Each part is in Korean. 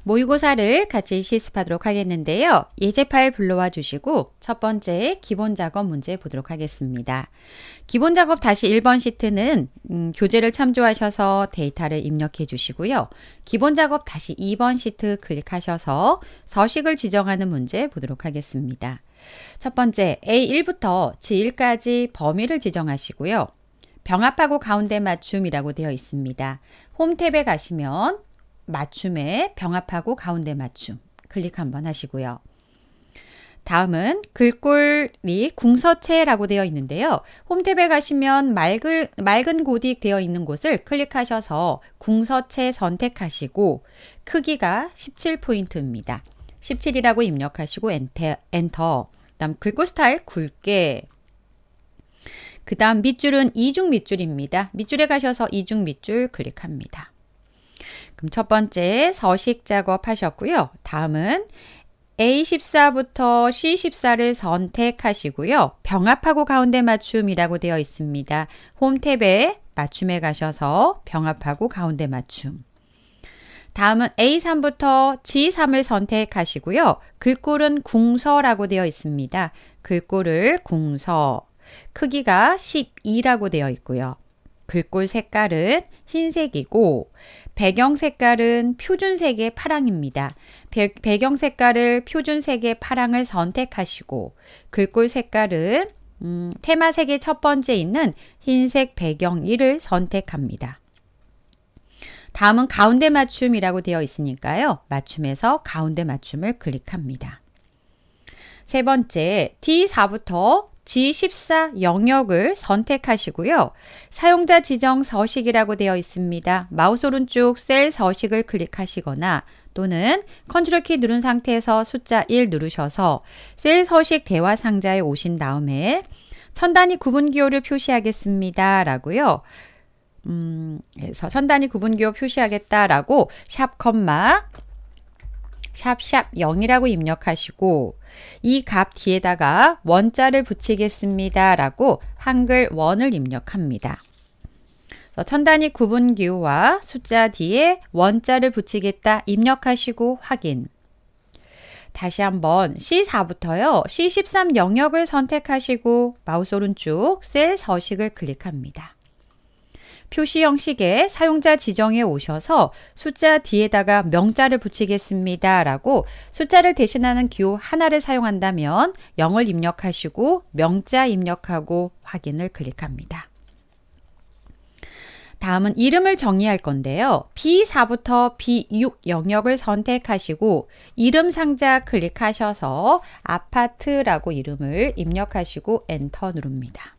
모의고사를 같이 실습하도록 하겠는데요. 예제 파일 불러와 주시고 첫 번째 기본 작업 문제 보도록 하겠습니다. 기본 작업 다시 1번 시트는 교재를 참조하셔서 데이터를 입력해 주시고요. 기본 작업 다시 2번 시트 클릭하셔서 서식을 지정하는 문제 보도록 하겠습니다. 첫 번째 A1부터 G1까지 범위를 지정하시고요. 병합하고 가운데 맞춤이라고 되어 있습니다. 홈 탭에 가시면 맞춤에 병합하고 가운데 맞춤 클릭 한번 하시고요. 다음은 글꼴이 궁서체라고 되어 있는데요. 홈 탭에 가시면 맑은 고딕 되어 있는 곳을 클릭하셔서 궁서체 선택하시고 크기가 17포인트입니다. 17이라고 입력하시고 엔터. 그다음 글꼴 스타일 굵게. 그 다음 밑줄은 이중 밑줄입니다. 밑줄에 가셔서 이중 밑줄 클릭합니다. 그럼 첫 번째 서식 작업하셨고요. 다음은 A14부터 C14를 선택하시고요. 병합하고 가운데 맞춤이라고 되어 있습니다. 홈 탭에 맞춤에 가셔서 병합하고 가운데 맞춤. 다음은 A3부터 G3을 선택하시고요. 글꼴은 궁서라고 되어 있습니다. 글꼴을 궁서. 크기가 12라고 되어 있고요. 글꼴 색깔은 흰색이고 배경 색깔은 표준색의 파랑입니다. 배경 색깔을 표준색의 파랑을 선택하시고 글꼴 색깔은 테마색의 첫 번째 있는 흰색 배경 1을 선택합니다. 다음은 가운데 맞춤이라고 되어 있으니까요. 맞춤에서 가운데 맞춤을 클릭합니다. 세 번째 D4부터 G14 영역을 선택하시고요. 사용자 지정 서식이라고 되어 있습니다. 마우스 오른쪽 셀 서식을 클릭하시거나 또는 컨트롤 키 누른 상태에서 숫자 1 누르셔서 셀 서식 대화 상자에 오신 다음에 천 단위 구분 기호를 표시하겠습니다. 라고요. 그래서 천 단위 구분 기호 표시하겠다라고 샵 0이라고 입력하시고 이 값 뒤에다가 원자를 붙이겠습니다. 라고 한글 원을 입력합니다. 천 단위 구분 기호와 숫자 뒤에 원자를 붙이겠다 입력하시고 확인. 다시 한번 C4부터요. C13 영역을 선택하시고 마우스 오른쪽 셀 서식을 클릭합니다. 표시 형식에 사용자 지정에 오셔서 숫자 뒤에다가 명자를 붙이겠습니다. 라고 숫자를 대신하는 기호 하나를 사용한다면 0을 입력하시고 명자 입력하고 확인을 클릭합니다. 다음은 이름을 정의할 건데요. B4부터 B6 영역을 선택하시고 이름 상자 클릭하셔서 아파트라고 이름을 입력하시고 엔터 누릅니다.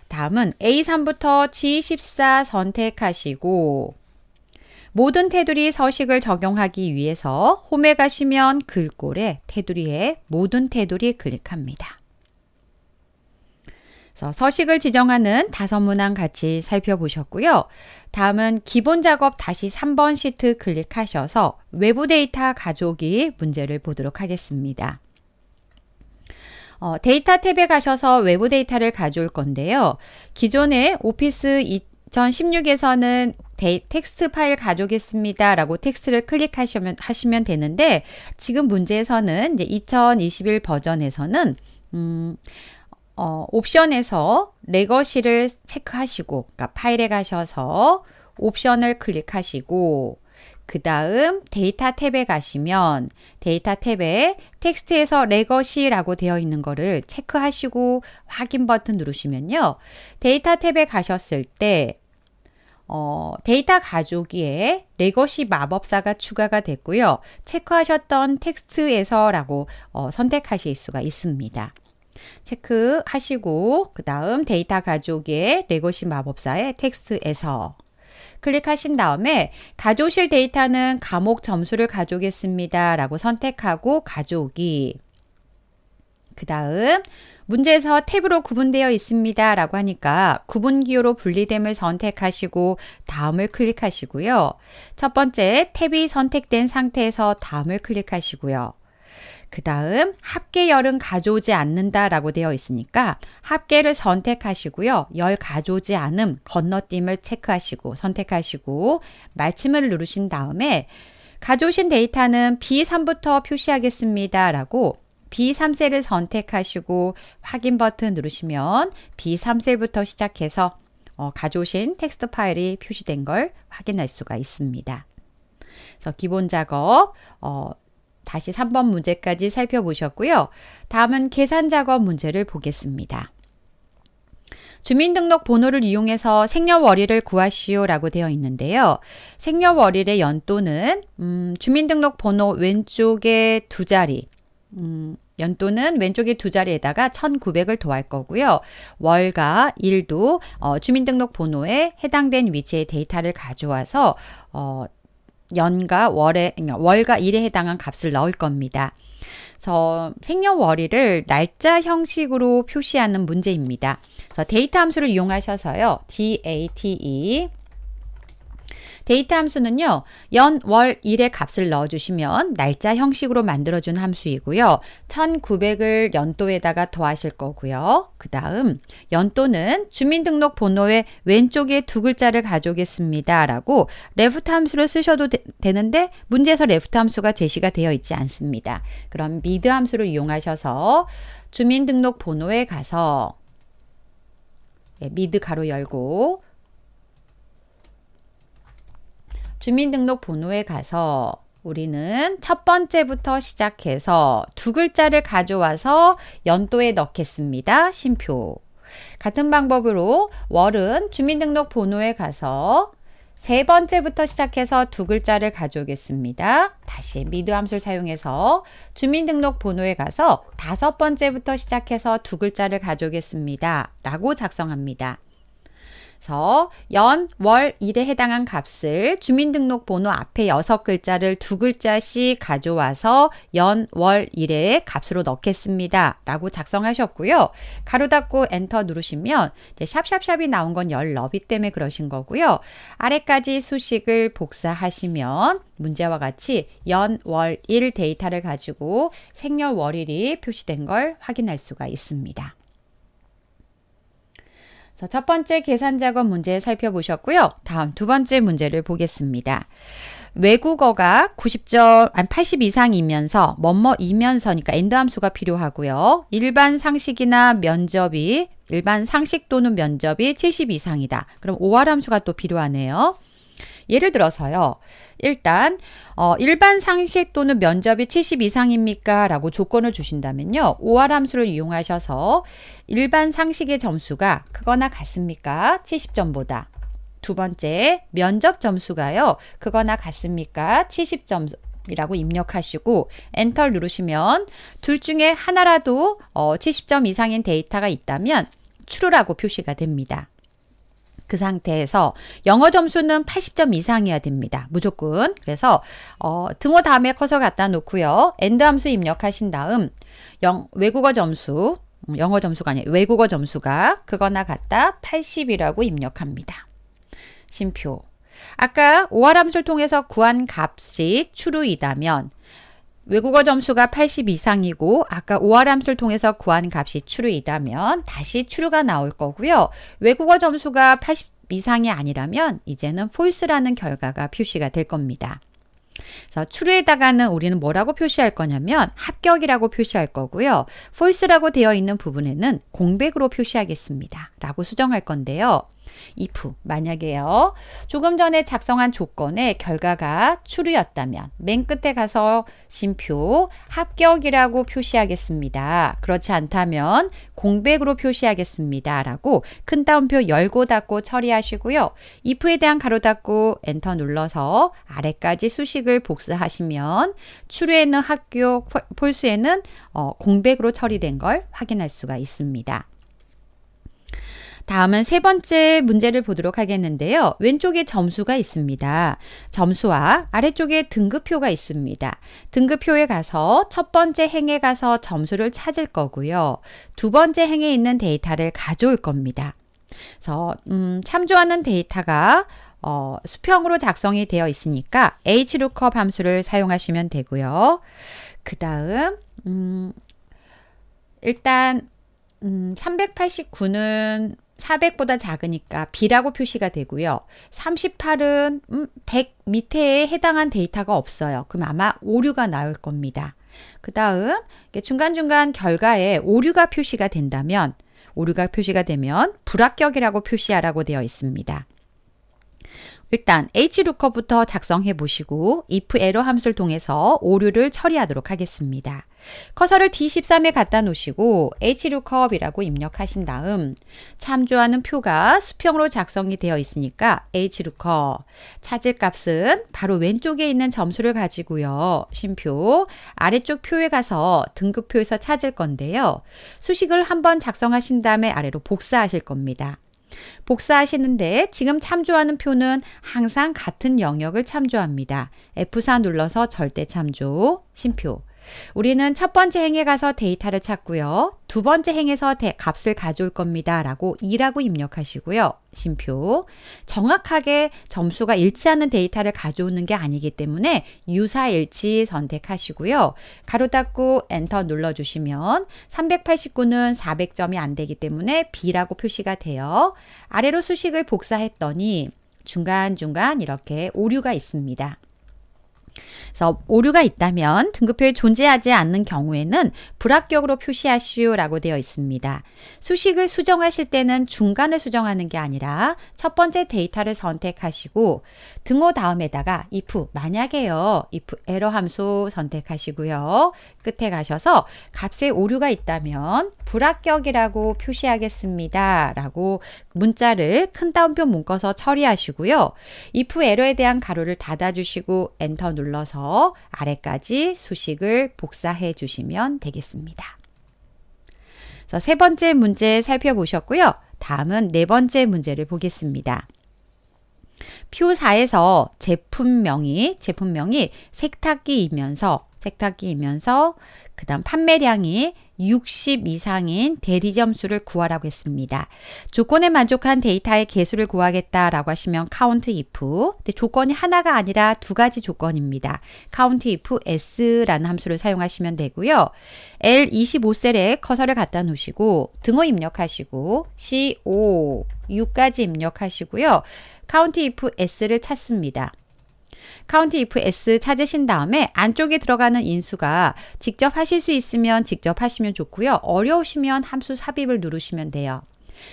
다음은 A3부터 G14 선택하시고 모든 테두리 서식을 적용하기 위해서 홈에 가시면 글꼴에 테두리에 모든 테두리 클릭합니다. 그래서 서식을 지정하는 5문항 같이 살펴보셨고요. 다음은 기본 작업 다시 3번 시트 클릭하셔서 외부 데이터 가져오기 문제를 보도록 하겠습니다. 데이터 탭에 가셔서 외부 데이터를 가져올 건데요. 기존에 오피스 2016에서는 텍스트 파일 가져오겠습니다. 라고 텍스트를 클릭하시면 되는데 지금 문제에서는 이제 2021 버전에서는 옵션에서 레거시를 체크하시고 그러니까 파일에 가셔서 옵션을 클릭하시고 그 다음 데이터 탭에 가시면 데이터 탭에 텍스트에서 레거시라고 되어 있는 거를 체크하시고 확인 버튼 누르시면요. 데이터 탭에 가셨을 때 데이터 가져오기에 레거시 마법사가 추가가 됐고요. 체크하셨던 텍스트에서 라고 선택하실 수가 있습니다. 체크하시고 그 다음 데이터 가져오기에 레거시 마법사의 텍스트에서 클릭하신 다음에 가져오실 데이터는 과목 점수를 가져오겠습니다. 라고 선택하고 가져오기. 그 다음 문제에서 탭으로 구분되어 있습니다. 라고 하니까 구분기호로 분리됨을 선택하시고 다음을 클릭하시고요. 첫 번째 탭이 선택된 상태에서 다음을 클릭하시고요. 그 다음 합계열은 가져오지 않는다 라고 되어 있으니까 합계를 선택하시고요. 열 가져오지 않음 건너뛰임을 체크하시고 선택하시고 말침을 누르신 다음에 가져오신 데이터는 B3부터 표시하겠습니다 라고 B3셀을 선택하시고 확인 버튼 누르시면 B3셀부터 시작해서 가져오신 텍스트 파일이 표시된 걸 확인할 수가 있습니다. 그래서 기본 작업 다시 3번 문제까지 살펴보셨고요. 다음은 계산 작업 문제를 보겠습니다. 주민등록 번호를 이용해서 생년월일을 구하시오 라고 되어 있는데요. 생년월일의 연도는 주민등록 번호 왼쪽에 두 자리, 연도는 왼쪽에 두 자리에다가 1900을 더할 거고요. 월과 일도 주민등록 번호에 해당된 위치의 데이터를 가져와서 월과 일에 해당한 gat을 넣을 겁니다. 그래서 생년월일을 날짜 형식으로 표시하는 문제입니다. 그래서 데이터 함수를 이용하셔서요. DATE 데이터 함수는요. 연, 월, 일의 값을 넣어주시면 날짜 형식으로 만들어준 함수이고요. 1900을 연도에다가 더하실 거고요. 그 다음 연도는 주민등록번호의 왼쪽에 두 글자를 가져오겠습니다. 라고 레프트 함수를 쓰셔도 되는데 문제에서 레프트 함수가 제시가 되어 있지 않습니다. 그럼 미드 함수를 이용하셔서 주민등록번호에 가서 미드 가로 열고 주민등록번호에 가서 우리는 첫 번째부터 시작해서 두 글자를 가져와서 연도에 넣겠습니다. 쉼표. 같은 방법으로 월은 주민등록번호에 가서 세 번째부터 시작해서 두 글자를 가져오겠습니다. 다시 미드 함수를 사용해서 주민등록번호에 가서 다섯 번째부터 시작해서 두 글자를 가져오겠습니다. 라고 작성합니다. 그래서 연, 월, 일에 해당한 값을 주민등록번호 앞에 6글자를 두 글자씩 가져와서 연, 월, 일의 값으로 넣겠습니다. 라고 작성하셨고요. 가로 닫고 엔터 누르시면 샵샵샵이 나온 건 열 너비 때문에 그러신 거고요. 아래까지 수식을 복사하시면 문제와 같이 연, 월, 일 데이터를 가지고 생년월일이 표시된 걸 확인할 수가 있습니다. 첫 번째 계산 작업 문제 살펴보셨고요. 다음 두 번째 문제를 보겠습니다. 외국어가 80 이상이면서 뭐뭐이면서니까 AND 함수가 필요하고요. 일반 상식이나 면접이 일반 상식 또는 면접이 70 이상이다. 그럼 OR 함수가 또 필요하네요. 예를 들어서요. 일단 일반 상식 또는 면접이 70 이상입니까? 라고 조건을 주신다면요. OR 함수를 이용하셔서 일반 상식의 점수가 크거나 같습니까? 70점보다. 두 번째, 면접 점수가요. 크거나 같습니까? 70점 이라고 입력하시고 엔터를 누르시면 둘 중에 하나라도 70점 이상인 데이터가 있다면 true라고 표시가 됩니다. 그 상태에서 영어 점수는 80점 이상이어야 됩니다. 무조건. 그래서 등호 다음에 커서 갖다 놓고요. AND 함수 입력하신 다음 외국어 점수, 영어 점수가 아니에요. 외국어 점수가 크거나 같다 80이라고 입력합니다. 쉼표. 아까 OR 함수를 통해서 구한 값이 true이다면 외국어 점수가 80 이상이고 아까 OR 함수를 통해서 구한 값이 true이다면 다시 true가 나올 거고요. 외국어 점수가 80 이상이 아니라면 이제는 false라는 결과가 표시가 될 겁니다. 그래서 true에다가는 우리는 뭐라고 표시할 거냐면 합격이라고 표시할 거고요. false라고 되어 있는 부분에는 공백으로 표시하겠습니다. 라고 수정할 건데요. if 만약에요. 조금 전에 작성한 조건의 결과가 true였다면 맨 끝에 가서 쉼표 합격이라고 표시하겠습니다. 그렇지 않다면 공백으로 표시하겠습니다. 라고 큰 따옴표 열고 닫고 처리하시고요. if에 대한 가로 닫고 엔터 눌러서 아래까지 수식을 복사하시면 true에는 합격, false에는 공백으로 처리된 걸 확인할 수가 있습니다. 다음은 세 번째 문제를 보도록 하겠는데요. 왼쪽에 점수가 있습니다. 점수와 아래쪽에 등급표가 있습니다. 등급표에 가서 첫 번째 행에 가서 점수를 찾을 거고요. 두 번째 행에 있는 데이터를 가져올 겁니다. 그래서 참조하는 데이터가 수평으로 작성이 되어 있으니까 HLOOKUP 함수를 사용하시면 되고요. 그 다음 일단 389는 400보다 작으니까 B라고 표시가 되고요. 38은 100 밑에에 해당한 데이터가 없어요. 그럼 아마 오류가 나올 겁니다. 그 다음 중간중간 결과에 오류가 표시가 된다면 불합격이라고 표시하라고 되어 있습니다. 일단 HLOOKUP부터 작성해 보시고 if error 함수를 통해서 오류를 처리하도록 하겠습니다. 커서를 D13에 갖다 놓으시고 HLOOKUP이라고 입력하신 다음 참조하는 표가 수평으로 작성이 되어 있으니까 HLOOKUP 찾을 값은 바로 왼쪽에 있는 점수를 가지고요. 쉼표 아래쪽 표에 가서 등급표에서 찾을 건데요. 수식을 한번 작성하신 다음에 아래로 복사하실 겁니다. 복사하시는데 지금 참조하는 표는 항상 같은 영역을 참조합니다. F4 눌러서 절대 참조, 쉼표. 우리는 첫 번째 행에 가서 데이터를 찾고요. 두 번째 행에서 값을 가져올 겁니다. 라고 2라고 입력하시고요. 쉼표. 정확하게 점수가 일치하는 데이터를 가져오는 게 아니기 때문에 유사일치 선택하시고요. 가로 닫고 엔터 눌러주시면 389는 400점이 안 되기 때문에 B라고 표시가 돼요. 아래로 수식을 복사했더니 중간중간 이렇게 오류가 있습니다. 그래서 오류가 있다면 등급표에 존재하지 않는 경우에는 불합격으로 표시하시오라고 되어 있습니다. 수식을 수정하실 때는 중간을 수정하는 게 아니라 첫 번째 데이터를 선택하시고 등호 다음에다가 만약에요. if error 함수 선택하시고요. 끝에 가셔서 값에 오류가 있다면 불합격이라고 표시하겠습니다. 라고 문자를 큰 따옴표 묶어서 처리하시고요. if error에 대한 가로를 닫아주시고 엔터 눌러서 아래까지 수식을 복사해 주시면 되겠습니다. 그래서 세 번째 문제 살펴보셨고요. 다음은 네 번째 문제를 보겠습니다. 표 4에서 제품명이 세탁기이면서 그 다음 판매량이 60 이상인 대리 점수를 구하라고 했습니다. 조건에 만족한 데이터의 개수를 구하겠다라고 하시면 count if. 근데 조건이 하나가 아니라 두 가지 조건입니다. count if s라는 함수를 사용하시면 되고요. L25셀에 커서를 갖다 놓으시고 등호 입력하시고 CO 6까지 입력하시고요. count if s를 찾습니다. count if s 찾으신 다음에 안쪽에 들어가는 인수가 직접 하실 수 있으면 직접 하시면 좋고요. 어려우시면 함수 삽입을 누르시면 돼요.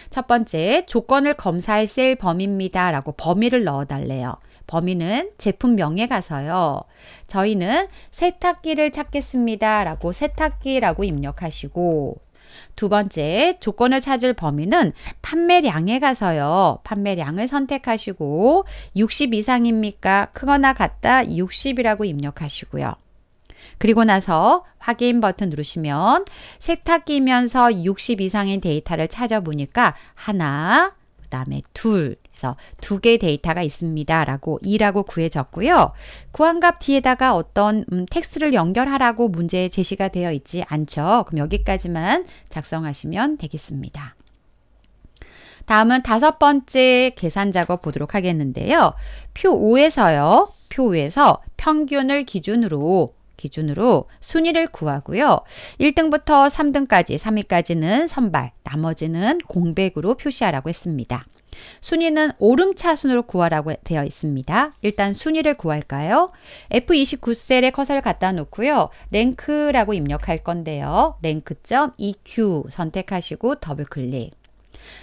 첫 번째, 조건을 검사할 셀 범위입니다. 라고 범위를 넣어달래요. 범위는 제품명에 가서요. 저희는 세탁기를 찾겠습니다. 라고 세탁기라고 입력하시고 두 번째, 조건을 찾을 범위는 판매량에 가서요. 판매량을 선택하시고 60 이상입니까? 크거나 같다 60이라고 입력하시고요. 그리고 나서 확인 버튼 누르시면 세탁기면서 60 이상인 데이터를 찾아보니까 하나, 그 다음에 둘, 그래서 두 개의 데이터가 있습니다. 라고 2라고 구해졌고요. 구한 값 뒤에다가 어떤 텍스트를 연결하라고 문제에 제시가 되어 있지 않죠. 그럼 여기까지만 작성하시면 되겠습니다. 다음은 다섯 번째 계산 작업 보도록 하겠는데요. 표 5에서 평균을 기준으로 순위를 구하고요. 1등부터 3등까지, 3위까지는 선발, 나머지는 공백으로 표시하라고 했습니다. 순위는 오름차순으로 구하라고 되어 있습니다. 일단 순위를 구할까요? F29셀에 커서를 갖다 놓고요. 랭크라고 입력할 건데요. 랭크.eq 선택하시고 더블 클릭.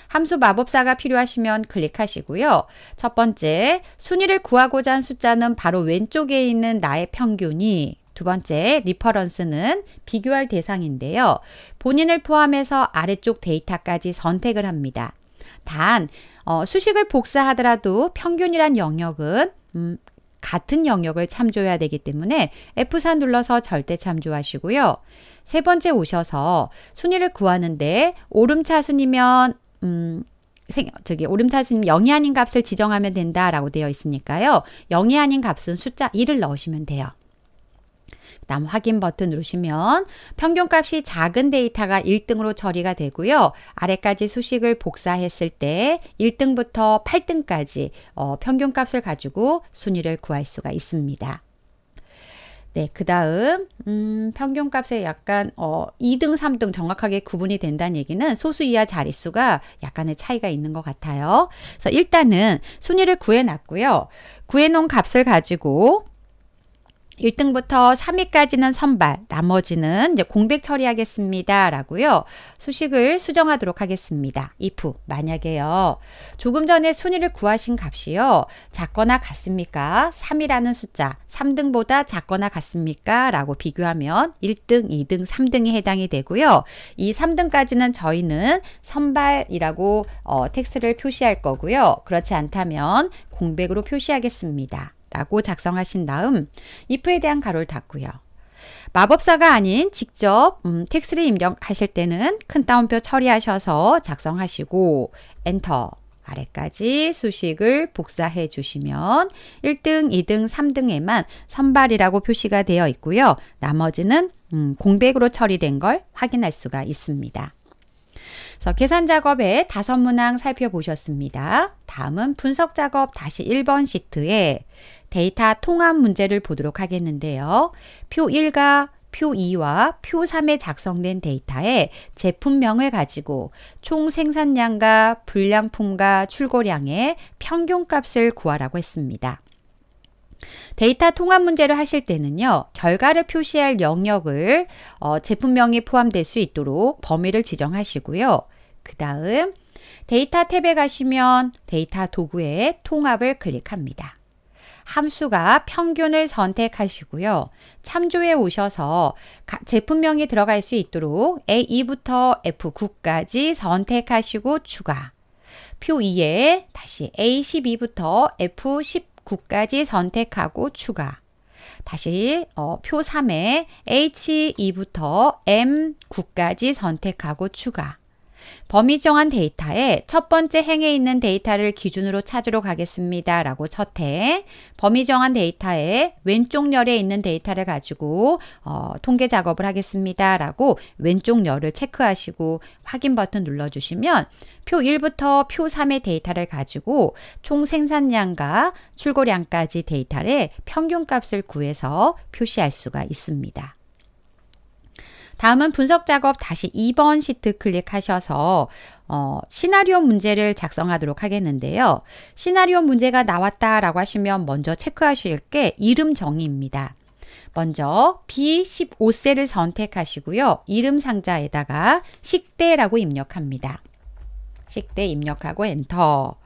함수 마법사가 필요하시면 클릭하시고요. 첫 번째, 순위를 구하고자 한 숫자는 바로 왼쪽에 있는 나의 평균이, 두 번째, 리퍼런스는 비교할 대상인데요. 본인을 포함해서 아래쪽 데이터까지 선택을 합니다. 단, 수식을 복사하더라도 평균이란 영역은 같은 영역을 참조해야 되기 때문에 F4 눌러서 절대 참조하시고요. 세 번째 오셔서 순위를 구하는데 오름차순이면 오름차순 0이 아닌 값을 지정하면 된다라고 되어 있으니까요. 0이 아닌 값은 숫자 1을 넣으시면 돼요. 그 다음 확인 버튼 누르시면 평균값이 작은 데이터가 1등으로 처리가 되고요. 아래까지 수식을 복사했을 때 1등부터 8등까지 평균값을 가지고 순위를 구할 수가 있습니다. 네, 그 다음, 평균값에 약간, 2등, 3등 정확하게 구분이 된다는 얘기는 소수 이하 자릿수가 약간의 차이가 있는 것 같아요. 그래서 일단은 순위를 구해놨고요. 구해놓은 값을 가지고 1등부터 3위까지는 선발, 나머지는 이제 공백 처리하겠습니다. 라고요. 수식을 수정하도록 하겠습니다. if, 만약에요. 조금 전에 순위를 구하신 값이요. 작거나 같습니까? 3이라는 숫자, 3등보다 작거나 같습니까? 라고 비교하면 1등, 2등, 3등이 해당이 되고요. 이 3등까지는 저희는 선발이라고 텍스트를 표시할 거고요. 그렇지 않다면 공백으로 표시하겠습니다. 라고 작성하신 다음 if에 대한 가로를 닫고요. 마법사가 아닌 직접 텍스트를 입력하실 때는 큰 따옴표 처리하셔서 작성하시고 엔터 아래까지 수식을 복사해 주시면 1등, 2등, 3등에만 선발이라고 표시가 되어 있고요. 나머지는 공백으로 처리된 걸 확인할 수가 있습니다. 그래서 계산 작업의 5문항 살펴보셨습니다. 다음은 분석 작업 다시 1번 시트에 데이터 통합 문제를 보도록 하겠는데요. 표 1과 표 2와 표 3에 작성된 데이터에 제품명을 가지고 총 생산량과 불량품과 출고량의 평균값을 구하라고 했습니다. 데이터 통합 문제를 하실 때는요. 결과를 표시할 영역을 제품명이 포함될 수 있도록 범위를 지정하시고요. 그 다음 데이터 탭에 가시면 데이터 도구의 통합을 클릭합니다. 함수가 평균을 선택하시고요. 참조에 오셔서 제품명이 들어갈 수 있도록 A2부터 F9까지 선택하시고 추가. 표 2에 다시 A12부터 F19까지 선택하고 추가. 다시 표 3에 H2부터 M9까지 선택하고 추가. 범위 정한 데이터에 첫 번째 행에 있는 데이터를 기준으로 찾으러 가겠습니다. 라고 첫 행, 범위 정한 데이터에 왼쪽 열에 있는 데이터를 가지고 통계 작업을 하겠습니다. 라고 왼쪽 열을 체크하시고 확인 버튼 눌러주시면 표 1부터 표 3의 데이터를 가지고 총 생산량과 출고량까지 데이터의 평균값을 구해서 표시할 수가 있습니다. 다음은 분석 작업 다시 2번 시트 클릭하셔서 시나리오 문제를 작성하도록 하겠는데요. 시나리오 문제가 나왔다라고 하시면 먼저 체크하실 게 이름 정의입니다. 먼저 B15셀을 선택하시고요. 이름 상자에다가 식대라고 입력합니다. 식대 입력하고 엔터.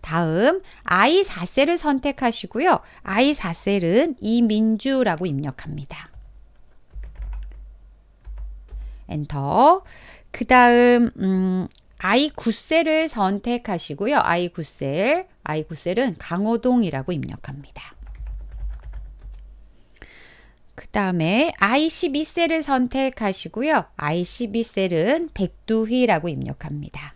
다음 I4셀을 선택하시고요. I4셀은 이민주라고 입력합니다. 엔터. 그 다음 I9셀을 선택하시고요. I9셀은 강호동이라고 입력합니다. 그 다음에 I12셀을 선택하시고요. I12셀은 백두희라고 입력합니다.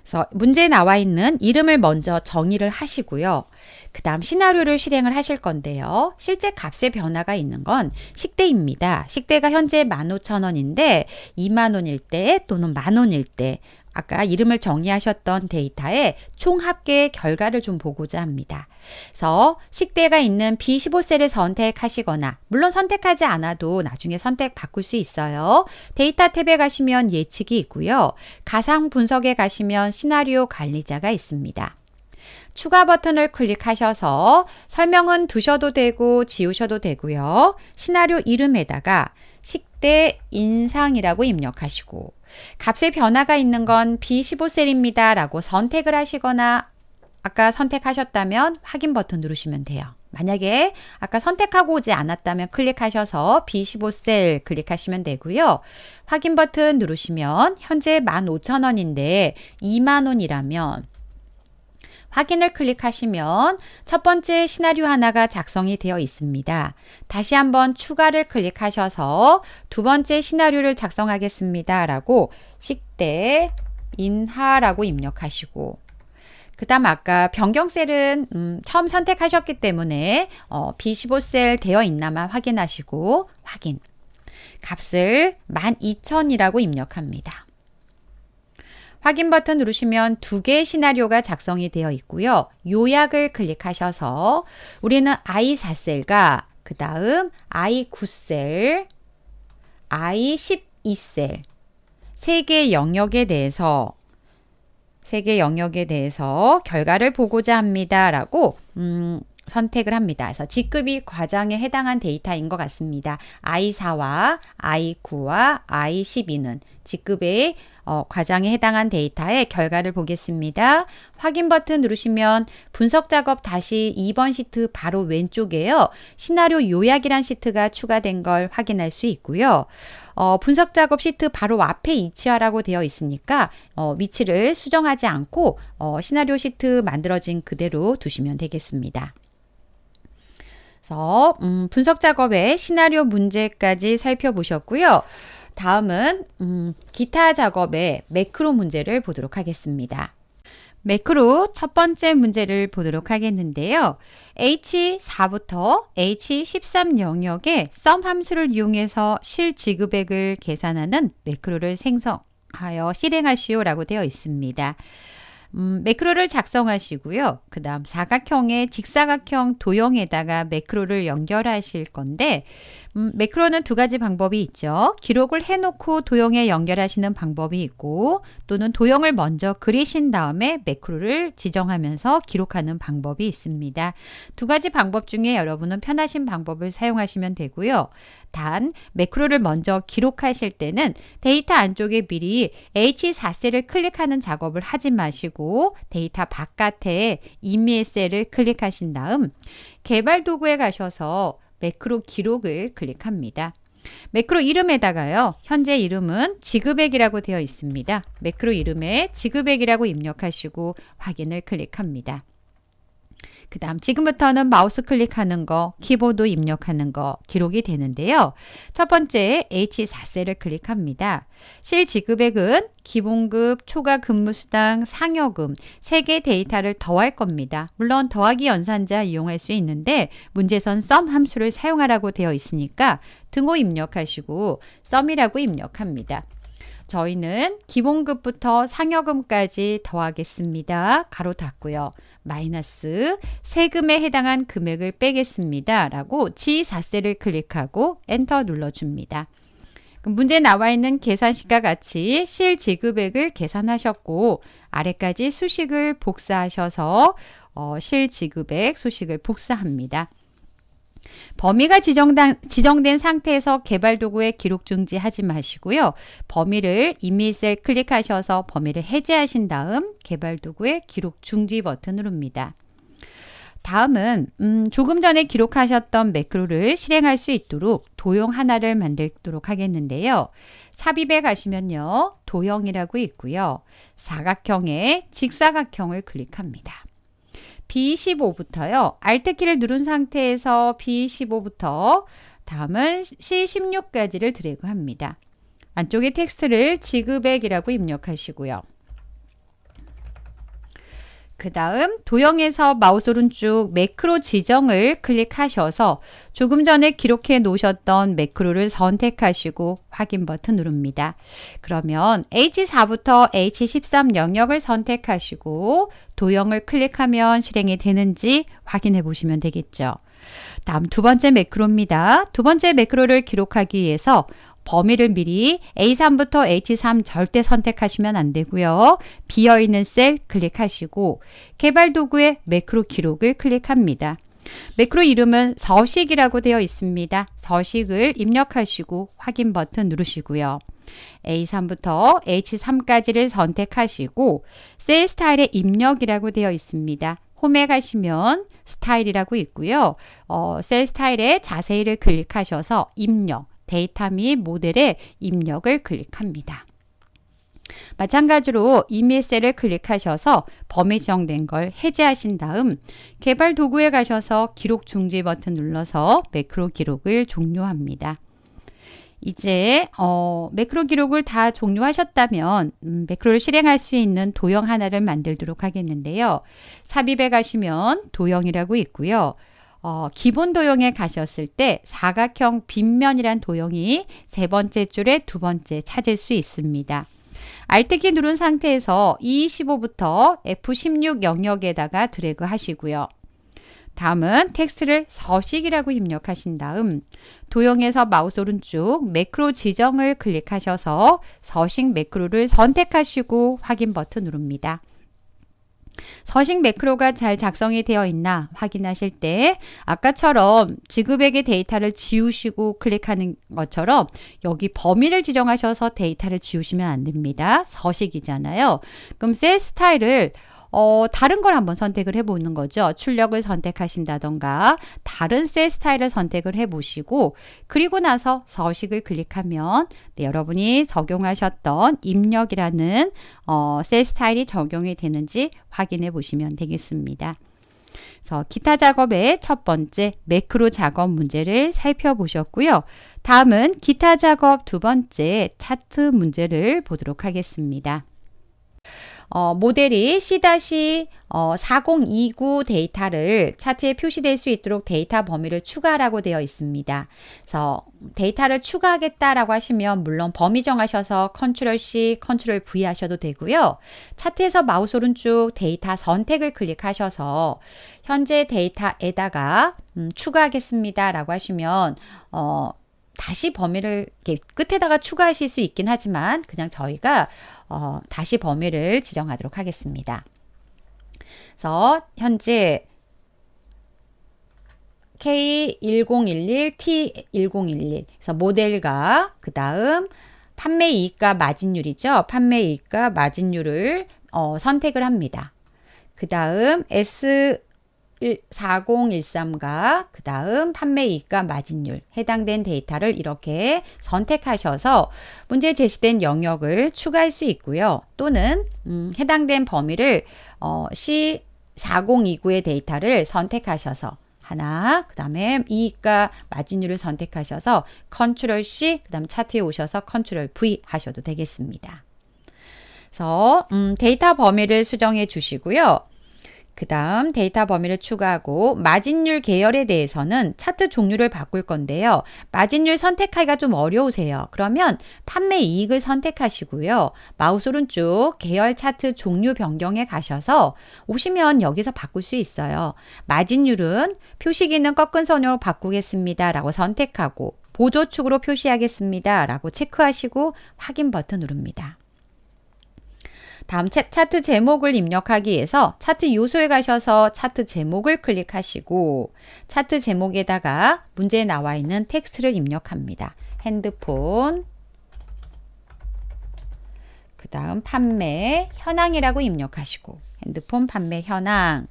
그래서 문제에 나와 있는 이름을 먼저 정의를 하시고요. 그 다음 시나리오를 실행을 하실 건데요. 실제 값의 변화가 있는 건 식대입니다. 식대가 현재 15,000원인데 20,000원일 때 또는 10,000원일 때 아까 이름을 정의하셨던 데이터의 총 합계의 결과를 좀 보고자 합니다. 그래서 식대가 있는 B15셀을 선택하시거나 물론 선택하지 않아도 나중에 선택 바꿀 수 있어요. 데이터 탭에 가시면 예측이 있고요. 가상 분석에 가시면 시나리오 관리자가 있습니다. 추가 버튼을 클릭하셔서 설명은 두셔도 되고 지우셔도 되고요. 시나리오 이름에다가 식대 인상이라고 입력하시고 값의 변화가 있는 건 B15셀입니다 라고 선택을 하시거나 아까 선택하셨다면 확인 버튼 누르시면 돼요. 만약에 아까 선택하고 오지 않았다면 클릭하셔서 B15셀 클릭하시면 되고요. 확인 버튼 누르시면 현재 15,000원인데 20,000원이라면 확인을 클릭하시면 첫 번째 시나리오 하나가 작성이 되어 있습니다. 다시 한번 추가를 클릭하셔서 두 번째 시나리오를 작성하겠습니다. 라고 식대 인하라고 입력하시고 그 다음 아까 변경셀은 처음 선택하셨기 때문에 B15셀 되어 있나만 확인하시고 확인. 값을 12,000이라고 입력합니다. 확인 버튼 누르시면 두 개의 시나리오가 작성이 되어 있고요. 요약을 클릭하셔서 우리는 I4셀과 그 다음 I9셀, I12셀 세 개의 영역에 대해서 결과를 보고자 합니다. 라고 선택을 합니다. 그래서 직급이 과장에 해당한 데이터인 것 같습니다. I4와 I9와 I12는 직급의 과장에 해당한 데이터의 결과를 보겠습니다. 확인 버튼 누르시면 분석 작업 다시 2번 시트 바로 왼쪽에요. 시나리오 요약이란 시트가 추가된 걸 확인할 수 있고요. 분석 작업 시트 바로 앞에 위치하라고 되어 있으니까 위치를 수정하지 않고 시나리오 시트 만들어진 그대로 두시면 되겠습니다. 그래서 분석 작업의 시나리오 문제까지 살펴보셨고요. 다음은 기타 작업의 매크로 문제를 보도록 하겠습니다. 매크로 첫 번째 문제를 보도록 하겠는데요. H4부터 H13 영역의 sum 함수를 이용해서 실지급액을 계산하는 매크로를 생성하여 실행하시오 라고 되어 있습니다. 매크로를 작성하시고요. 그 다음 사각형의 직사각형 도형에다가 매크로를 연결하실 건데 매크로는 두 가지 방법이 있죠. 기록을 해놓고 도형에 연결하시는 방법이 있고 또는 도형을 먼저 그리신 다음에 매크로를 지정하면서 기록하는 방법이 있습니다. 두 가지 방법 중에 여러분은 편하신 방법을 사용하시면 되고요. 단 매크로를 먼저 기록하실 때는 데이터 안쪽에 미리 H4셀을 클릭하는 작업을 하지 마시고 데이터 바깥에 이미의 셀을 클릭하신 다음 개발 도구에 가셔서 매크로 기록을 클릭합니다. 매크로 이름에다가요. 현재 이름은 지급액이라고 되어 있습니다. 매크로 이름에 지급액이라고 입력하시고 확인을 클릭합니다. 그 다음 지금부터는 마우스 클릭하는 거, 키보드 입력하는 거 기록이 되는데요. 첫 번째 H4셀을 클릭합니다. 실지급액은 기본급, 초과 근무수당, 상여금 3개 데이터를 더할 겁니다. 물론 더하기 연산자 이용할 수 있는데 문제선 sum 함수를 사용하라고 되어 있으니까 등호 입력하시고 sum이라고 입력합니다. 저희는 기본급부터 상여금까지 더하겠습니다. 가로 닫고요. 마이너스 세금에 해당한 금액을 빼겠습니다. 라고 G4셀을 클릭하고 엔터 눌러줍니다. 문제에 나와 있는 계산식과 같이 실지급액을 계산하셨고 아래까지 수식을 복사하셔서 실지급액 수식을 복사합니다. 범위가 지정된 상태에서 개발 도구에 기록 중지하지 마시고요. 범위를 이미 셀 클릭하셔서 범위를 해제하신 다음 개발 도구에 기록 중지 버튼 누릅니다. 다음은 조금 전에 기록하셨던 매크로를 실행할 수 있도록 도형 하나를 만들도록 하겠는데요. 삽입에 가시면요. 도형이라고 있고요. 사각형에 직사각형을 클릭합니다. B15부터요. Alt키를 누른 상태에서 B15부터 다음은 C16까지를 드래그합니다. 안쪽에 텍스트를 지급액이라고 입력하시고요. 그 다음 도형에서 마우스 오른쪽 매크로 지정을 클릭하셔서 조금 전에 기록해 놓으셨던 매크로를 선택하시고 확인 버튼 누릅니다. 그러면 H4부터 H13 영역을 선택하시고 도형을 클릭하면 실행이 되는지 확인해 보시면 되겠죠. 다음 두 번째 매크로입니다. 두 번째 매크로를 기록하기 위해서 범위를 미리 A3부터 H3 절대 선택하시면 안 되고요. 비어있는 셀 클릭하시고 개발 도구에 매크로 기록을 클릭합니다. 매크로 이름은 서식이라고 되어 있습니다. 서식을 입력하시고 확인 버튼 누르시고요. A3부터 H3까지를 선택하시고 셀 스타일의 입력이라고 되어 있습니다. 홈에 가시면 스타일이라고 있고요. 셀 스타일의 자세히를 클릭하셔서 입력, 데이터 및 모델의 입력을 클릭합니다. 마찬가지로 이미 셀을 클릭하셔서 범위 지정된 걸 해제하신 다음 개발 도구에 가셔서 기록 중지 버튼 눌러서 매크로 기록을 종료합니다. 이제 매크로 기록을 다 종료하셨다면 매크로를 실행할 수 있는 도형 하나를 만들도록 하겠는데요. 삽입에 가시면 도형이라고 있고요. 기본 도형에 가셨을 때 사각형 빗면이란 도형이 세 번째 줄에 두 번째 찾을 수 있습니다. Alt키 누른 상태에서 E15부터 F16 영역에다가 드래그 하시고요. 다음은 텍스트를 서식이라고 입력하신 다음 도형에서 마우스 오른쪽 매크로 지정을 클릭하셔서 서식 매크로를 선택하시고 확인 버튼 누릅니다. 서식 매크로가 잘 작성이 되어 있나 확인하실 때 아까처럼 지급액의 데이터를 지우시고 클릭하는 것처럼 여기 범위를 지정하셔서 데이터를 지우시면 안 됩니다. 서식이잖아요. 그럼 셀 스타일을 다른 걸 한번 선택을 해보는 거죠. 출력을 선택하신다던가 다른 셀 스타일을 선택을 해보시고 그리고 나서 서식을 클릭하면 네, 여러분이 적용하셨던 입력이라는 셀 스타일이 적용이 되는지 확인해 보시면 되겠습니다. 그래서 기타 작업의 첫 번째 매크로 작업 문제를 살펴보셨고요. 다음은 기타 작업 두 번째 차트 문제를 보도록 하겠습니다. 모델이 C-4029 데이터를 차트에 표시될 수 있도록 데이터 범위를 추가라고 되어 있습니다. 그래서 데이터를 추가하겠다라고 하시면 물론 범위 정하셔서 Ctrl+C, Ctrl+V 하셔도 되고요. 차트에서 마우스 오른쪽 데이터 선택을 클릭하셔서 현재 데이터에다가 추가하겠습니다 라고 하시면 다시 범위를 이렇게 끝에다가 추가하실 수 있긴 하지만 그냥 저희가 다시 범위를 지정하도록 하겠습니다. 그래서 현재 K1011, T1011 그래서 모델과 그 다음 판매 이익과 마진율이죠. 판매 이익과 마진율을 선택을 합니다. 그 다음 S4013과 그 다음 판매 이익과 마진율 해당된 데이터를 이렇게 선택하셔서 문제에 제시된 영역을 추가할 수 있고요. 또는 해당된 범위를 C4029의 데이터를 선택하셔서 하나, 그 다음에 이익과 마진율을 선택하셔서 Ctrl+C, 그 다음 차트에 오셔서 Ctrl+V 하셔도 되겠습니다. 그래서 데이터 범위를 수정해 주시고요. 그 다음 데이터 범위를 추가하고 마진율 계열에 대해서는 차트 종류를 바꿀 건데요. 마진율 선택하기가 좀 어려우세요. 그러면 판매 이익을 선택하시고요. 마우스 오른쪽 계열 차트 종류 변경에 가셔서 오시면 여기서 바꿀 수 있어요. 마진율은 표시기는 꺾은 선으로 바꾸겠습니다 라고 선택하고 보조축으로 표시하겠습니다 라고 체크하시고 확인 버튼 누릅니다. 다음 차트 제목을 입력하기 위해서 차트 요소에 가셔서 차트 제목을 클릭하시고 차트 제목에다가 문제에 나와 있는 텍스트를 입력합니다. 핸드폰, 그 다음 판매 현황이라고 입력하시고 핸드폰 판매 현황,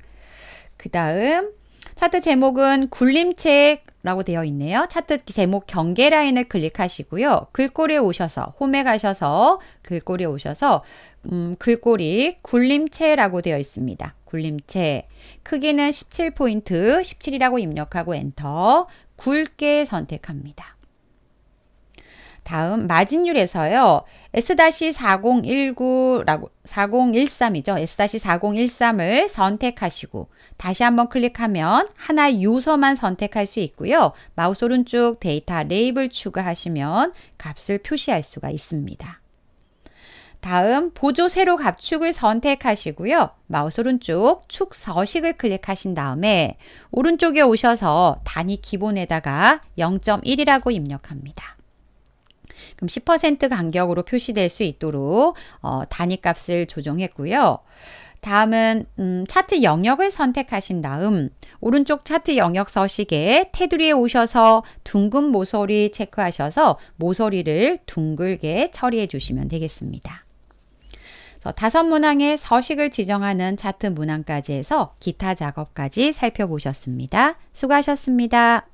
그 다음 차트 제목은 굴림체라고 되어 있네요. 차트 제목 경계 라인을 클릭하시고요. 글꼴에 오셔서 홈에 가셔서 글꼴에 오셔서 글꼴이 굴림체라고 되어 있습니다. 굴림체 크기는 17포인트 17이라고 입력하고 엔터 굵게 선택합니다. 다음 마진율에서요. S-4019라고 4013이죠. S-4013을 선택하시고 다시 한번 클릭하면 하나의 요소만 선택할 수 있고요. 마우스 오른쪽 데이터 레이블 추가하시면 값을 표시할 수가 있습니다. 다음 보조 세로 값축을 선택하시고요. 마우스 오른쪽 축 서식을 클릭하신 다음에 오른쪽에 오셔서 단위 기본에다가 0.1이라고 입력합니다. 그럼 10% 간격으로 표시될 수 있도록 단위 값을 조정했고요. 다음은 차트 영역을 선택하신 다음 오른쪽 차트 영역 서식에 테두리에 오셔서 둥근 모서리 체크하셔서 모서리를 둥글게 처리해 주시면 되겠습니다. 5문항의 서식을 지정하는 차트 문항까지 해서 기타 작업까지 살펴보셨습니다. 수고하셨습니다.